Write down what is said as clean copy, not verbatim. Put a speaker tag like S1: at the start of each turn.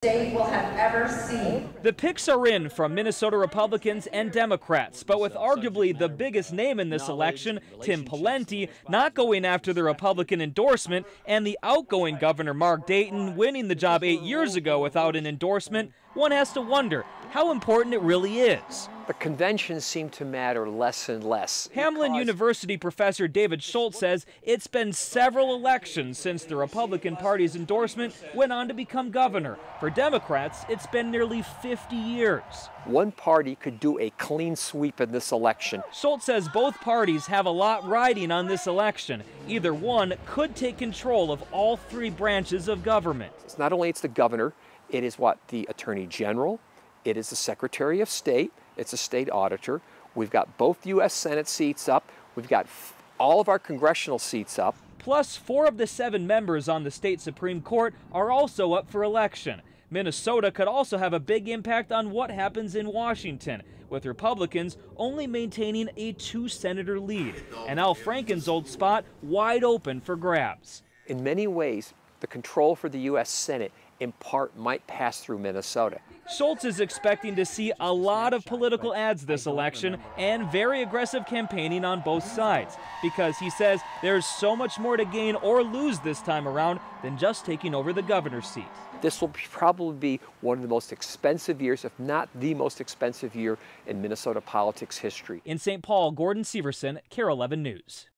S1: state will have ever seen.
S2: The picks are in from Minnesota Republicans and Democrats, but with arguably the biggest name in this election, Tim Pawlenty, not going after the Republican endorsement, and the outgoing Governor Mark Dayton winning the job 8 years ago without an endorsement, one has to wonder how important it really is.
S3: The conventions seem to matter less and less.
S2: Hamline University professor David Schultz says it's been several elections since the Republican Party's endorsement went on to become governor. For Democrats, it's been nearly 50 years.
S3: One party could do a clean sweep in this election.
S2: Schultz says both parties have a lot riding on this election. Either one could take control of all three branches of government.
S3: It's not only it's the governor, it is the Attorney General, it is the Secretary of State, it's a state auditor. We've got both U.S. Senate seats up. We've got all of our congressional seats up.
S2: Plus, 4 of the 7 members on the state Supreme Court are also up for election. Minnesota could also have a big impact on what happens in Washington, with Republicans only maintaining a 2-senator lead, and Al Franken's old spot wide open for grabs.
S3: In many ways, the control for the U.S. Senate in part might pass through Minnesota.
S2: Schultz is expecting to see a lot of political ads this election and very aggressive campaigning on both sides, because he says there's so much more to gain or lose this time around than just taking over the governor's seat.
S3: This will probably be one of the most expensive years, if not the most expensive year in Minnesota politics history.
S2: In St. Paul, Gordon Severson, KARE 11 News.